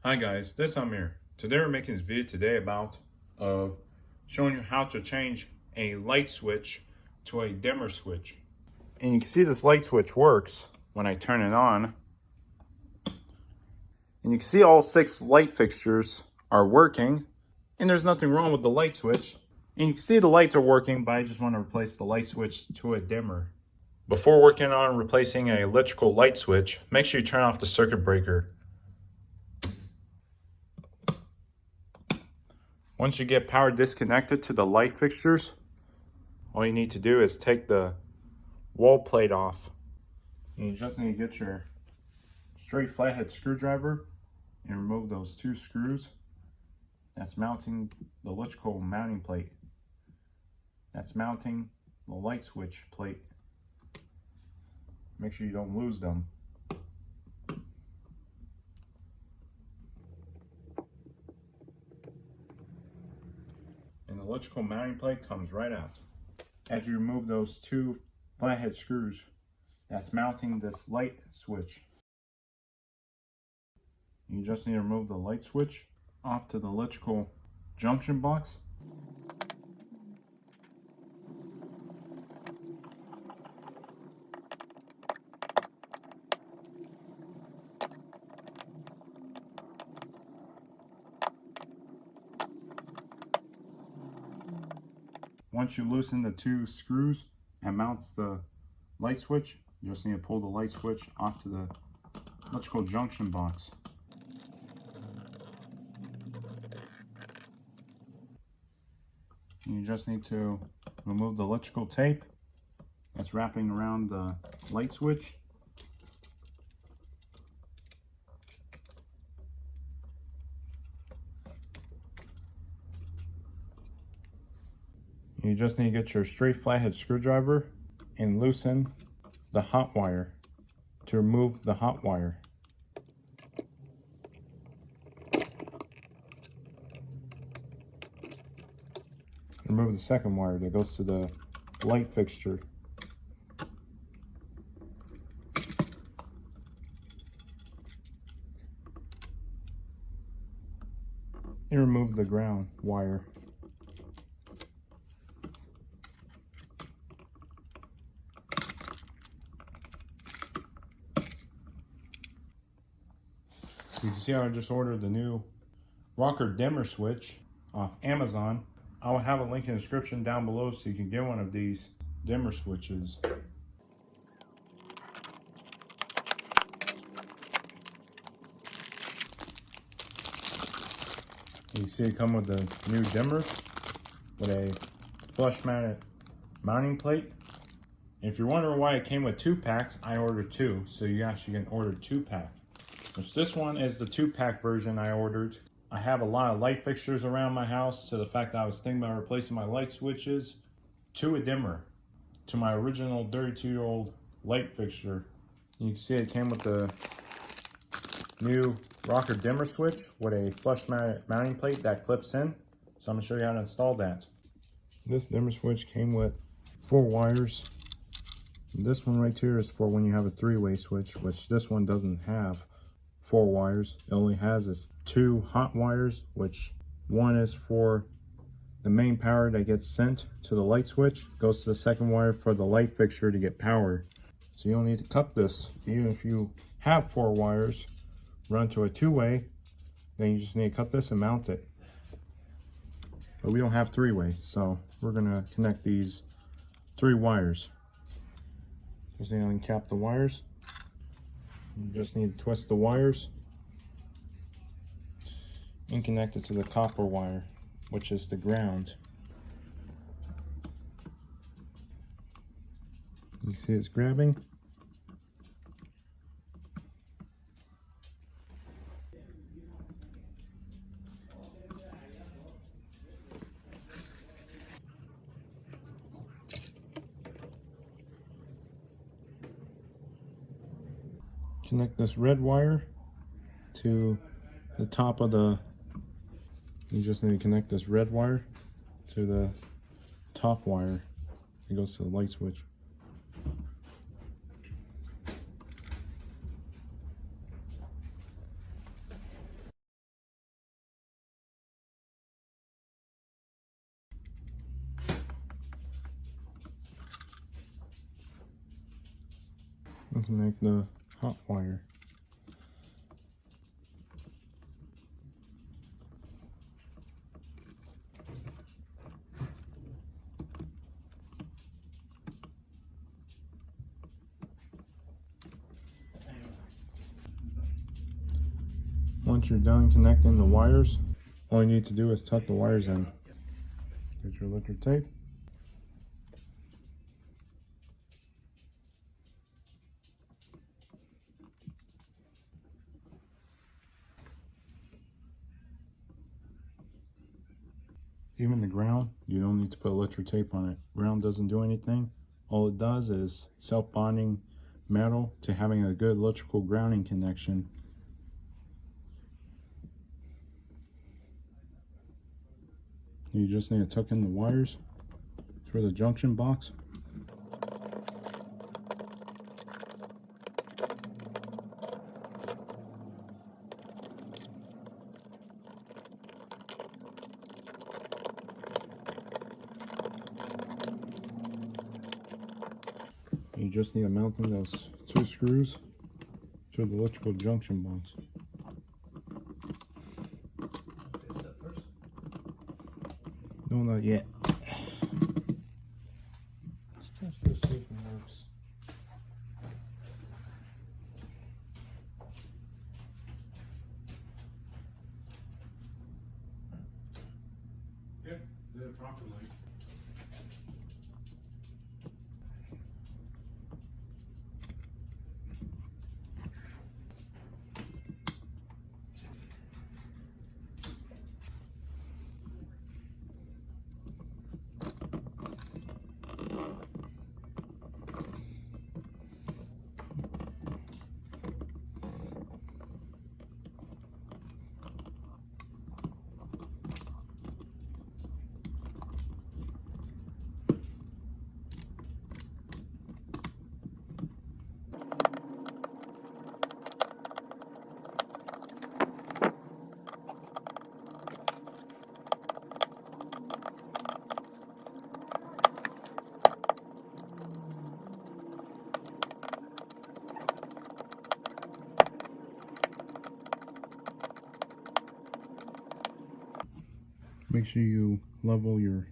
Hi guys, this is Amir. Today we're making this video today about showing you how to change a light switch to a dimmer switch. And you can see this light switch works when I turn it on. And you can see all 6 light fixtures are working, and there's nothing wrong with the light switch. And you can see the lights are working, but I just want to replace the light switch to a dimmer. Before working on replacing an electrical light switch, make sure you turn off the circuit breaker. Once you get power disconnected to the light fixtures, all you need to do is take the wall plate off. And you just need to get your straight flathead screwdriver and remove those 2 screws that's mounting the electrical mounting plate. That's mounting the light switch plate. Make sure you don't lose them. And the electrical mounting plate comes right out. As you remove those 2 flathead screws that's mounting this light switch, you just need to remove the light switch off to the electrical junction box. Once you loosen the 2 screws and mounts the light switch, you just need to pull the light switch off to the electrical junction box. And you just need to remove the electrical tape that's wrapping around the light switch. You just need to get your straight flathead screwdriver and loosen the hot wire to remove the hot wire. Remove the second wire that goes to the light fixture. And remove the ground wire. You can see how I just ordered the new rocker dimmer switch off Amazon. I will have a link in the description down below so you can get one of these dimmer switches. You see it come with the new dimmer with a flush mounted mounting plate. And if you're wondering why it came with 2 packs, I ordered 2, so you actually can order 2-pack. Which this one is the 2-pack version I ordered. I have a lot of light fixtures around my house, to the fact that I was thinking about replacing my light switches to a dimmer, to my original 32-year-old light fixture. You can see it came with the new rocker dimmer switch with a flush mounting plate that clips in. So I'm going to show you how to install that. This dimmer switch came with 4 wires. This one right here is for when you have a 3-way switch, which this one doesn't have 4 wires. It only has is 2 hot wires, which one is for the main power that gets sent to the light switch, goes to the second wire for the light fixture to get power. So you don't need to cut this. Even if you have 4 wires, run to a 2-way, then you just need to cut this and mount it. But we don't have 3-way, so we're gonna connect these 3 wires. Just need to uncap the wires. You just need to twist the wires and connect it to the copper wire, which is the ground. You see it's grabbing. Connect this red wire to the top of the, you just need to connect this red wire to the top wire. It goes to the light switch. connect the hot wire. Once you're done connecting the wires, all you need to do is tuck the wires in. Get your electric tape. Even the ground, you don't need to put electric tape on it. Ground doesn't do anything. All it does is self-bonding metal to having a good electrical grounding connection. You just need to tuck in the wires through the junction box. You just need to mount in those 2 screws to the electrical junction box. No, not yet. Let's test this, see if it works. Yep, did it properly. Make sure you level your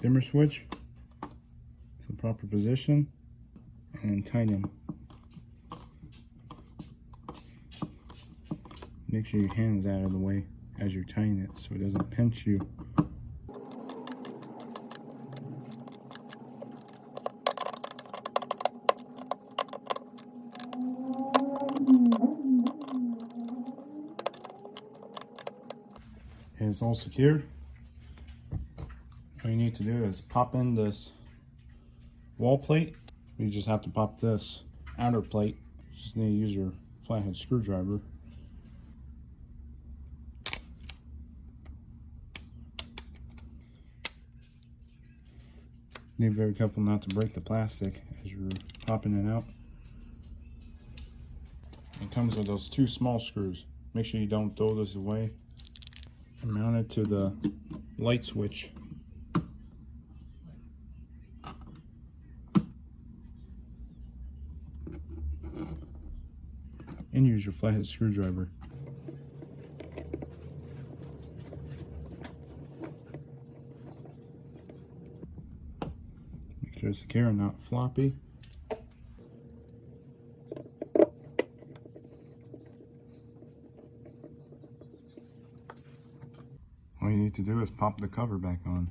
dimmer switch to the proper position and tighten. Make sure your hand's out of the way as you tighten it so it doesn't pinch you. And it's all secured. All you need to do is pop in this wall plate. You just have to pop this outer plate. Just need to use your flathead screwdriver. Be very careful not to break the plastic as you're popping it out. It comes with those 2 small screws. Make sure you don't throw this away. And mount it to the light switch. And use your flathead screwdriver. Make sure it's secure and not floppy. All you need to do is pop the cover back on.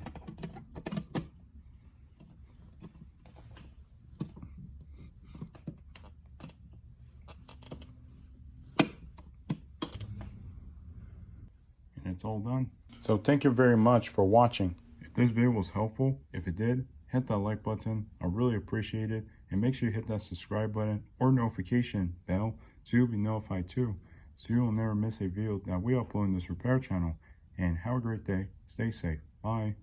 And it's all done. So thank you very much for watching. If this video was helpful, if it did, hit that like button. I really appreciate it. And make sure you hit that subscribe button or notification bell so you'll be notified too. So you'll never miss a video that we upload in this repair channel. And have a great day. Stay safe. Bye.